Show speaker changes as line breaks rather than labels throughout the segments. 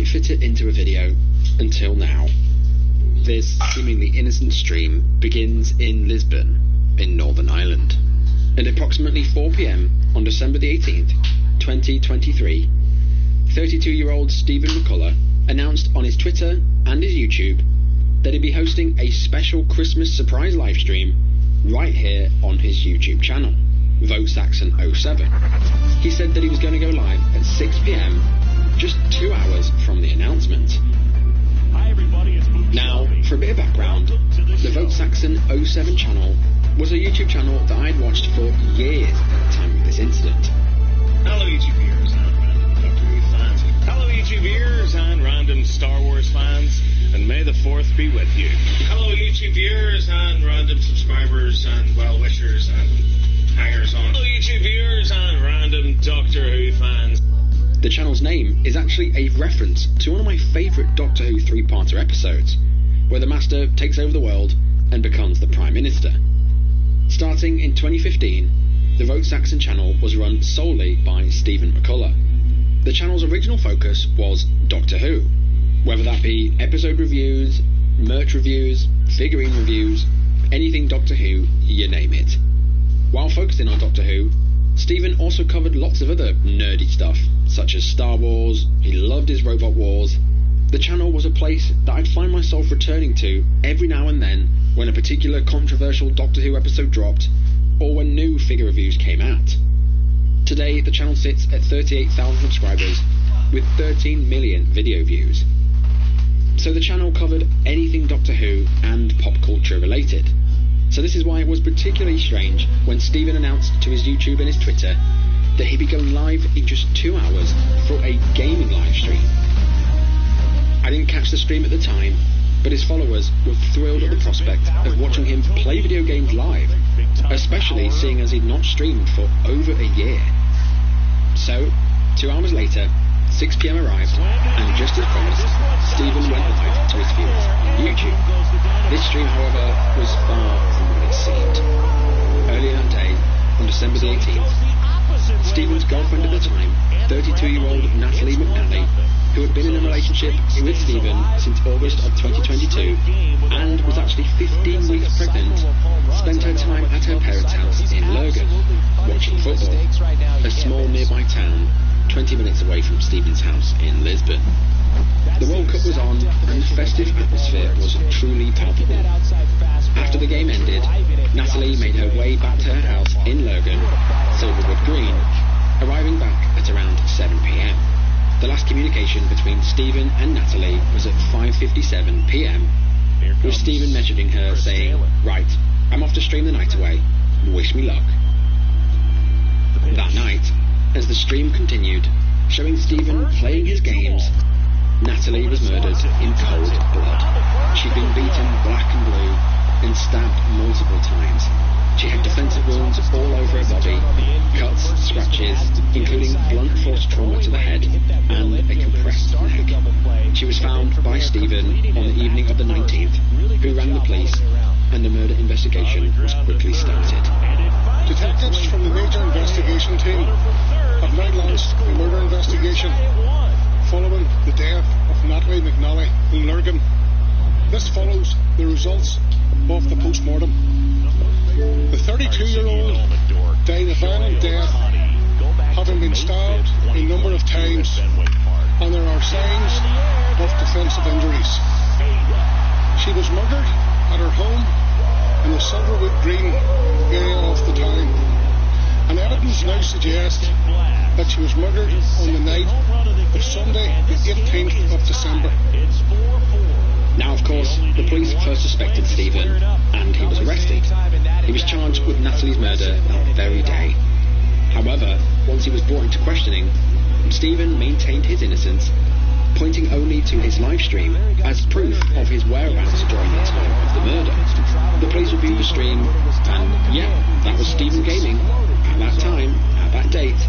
quite fit it into a video until now. This seemingly innocent stream begins in Lisbon, in Northern Ireland. At approximately 4 p.m. on December the 18th, 2023, 32-year-old Stephen McCullough announced on his Twitter and his YouTube that he'd be hosting a special Christmas surprise livestream right here on his YouTube channel, VoteSaxon07. He said that he was going to go live at 6 p.m, just 2 hours from the announcement. Now, for a bit of background, the VoteSaxon07 channel was a YouTube channel that I had watched for years at the time of this incident.
Hello YouTube viewers and random Doctor Who fans. Hello YouTube viewers and random Star Wars fans, and may the 4th be with you. Hello YouTube viewers and random subscribers and well-wishers and hangers-on. Hello YouTube viewers and random Doctor Who fans.
The channel's name is actually a reference to one of my favourite Doctor Who 3-parter episodes, where the Master takes over the world and becomes the Prime Minister. Starting in 2015, the VoteSaxon channel was run solely by Stephen McCullough. The channel's original focus was Doctor Who, whether that be episode reviews, merch reviews, figurine reviews, anything Doctor Who, you name it. While focusing on Doctor Who, Stephen also covered lots of other nerdy stuff, such as Star Wars. He loved his Robot Wars. The channel was a place that I'd find myself returning to every now and then when a particular controversial Doctor Who episode dropped, or when new figure reviews came out. Today, the channel sits at 38,000 subscribers, with 13 million video views. So the channel covered anything Doctor Who and pop culture related. So this is why it was particularly strange when Stephen announced to his YouTube and his Twitter that he'd be going live in just 2 hours for a gaming live stream. I didn't catch the stream at the time, but his followers were thrilled at the prospect of watching him play video games live, especially seeing as he'd not streamed for over a year. So, 2 hours later, 6 p.m. arrived, and just as promised, Stephen went live to his viewers on YouTube. This stream, however, was far from what it seemed. Earlier that day, on December the 18th, Stephen's girlfriend at the time, 32-year-old Natalie McNally, who had been in a relationship with Stephen since August of 2022 and was actually 15 weeks pregnant, spent her time at her parents' house in Lurgan, watching football, a small nearby town 20 minutes away from Stephen's house in Lisbon. The World Cup was on and the festive atmosphere was truly palpable. After the game ended, Natalie made her way back to her house in Lurgan, Silverwood Green, arriving back at around 7 p.m. The last communication between Stephen and Natalie was at 5:57 p.m, with Stephen messaging her saying, "Right, I'm off to stream the night away. Wish me luck." That night, as the stream continued, showing Stephen playing his games, Natalie was murdered in cold blood. She'd been beaten black and blue and stabbed multiple times. She had defensive wounds all over her body, cuts, scratches, including blunt force trauma to the head and a compressed neck. She was found by Stephen on the evening of the 19th, who rang the police, and the murder investigation was quickly started.
Detectives from the major investigation team have now launched a murder investigation following the death of Natalie McNally in Lurgan. This follows the results of the post-mortem. The 32-year-old died a violent death, having been stabbed a number of times, and there are signs of defensive injuries. She was murdered at her home in the Silverwood Green area of the town, and evidence now suggests that she was murdered on the night of Sunday, the 18th of December.
Now, of course, the police first suspected Stephen, and he was arrested. He was charged with Natalie's murder that very day. However, once he was brought into questioning, Stephen maintained his innocence, pointing only to his live stream as proof of his whereabouts during the time of the murder. The police reviewed the stream, and yeah, that was Stephen gaming. At that time, at that date,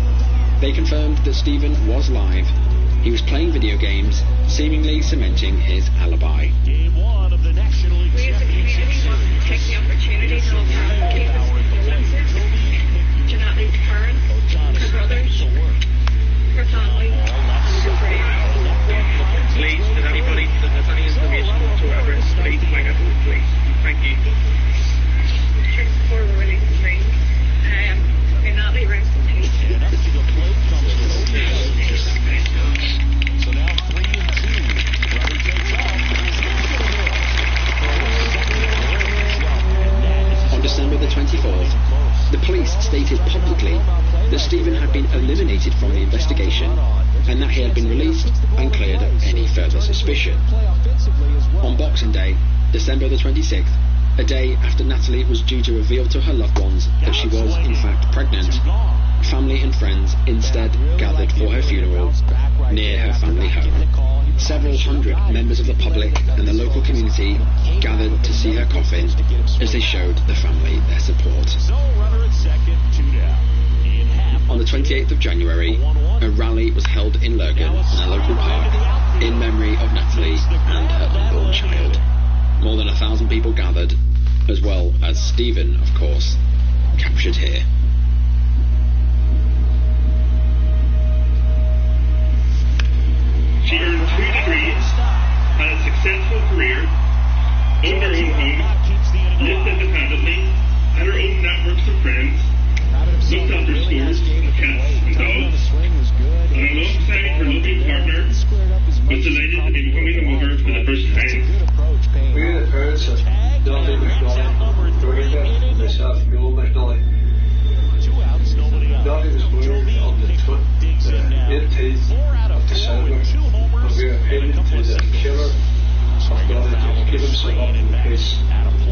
they confirmed that Stephen was live. He was playing video games, seemingly cementing his alibi.
Game 1 of the National League Championship Series.
Take the opportunity to look at cases to Natalie's parents, her brothers, her family, her friends.
exonerated from the investigation and that he had been released and cleared of any further suspicion. On Boxing Day, December the 26th, a day after Natalie was due to reveal to her loved ones that she was in fact pregnant, family and friends instead gathered for her funeral near her family home. Several hundred members of the public and the local community gathered to see her coffin as they showed the family their support. On the 28th of January, a rally was held in Lurgan, in a local park, in memory of Natalie and her unborn child. More than 1,000 people gathered, as well as Stephen, of course, captured here.
She earned 2 degrees, had a successful career, owned her own home, lived independently, had her own networks of friends, looked after schools, cats and dogs, and alongside her loving partner, was delighted to be becoming a mother for the first time.
We are the parents of Dottie McNally, Dorothy, myself, Noel McNally. Dottie was born on the 18th of December, and we are appealing to the killer of Dottie to give himself up to the police.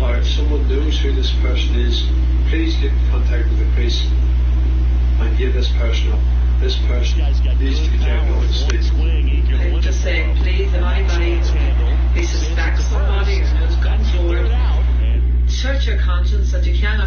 Or if someone knows who this person is, please get in contact with the police and give this person up. This person needs to be taken off the street.
I'm just saying, please, if anybody who suspects somebody or knows going forward, search your conscience that you can't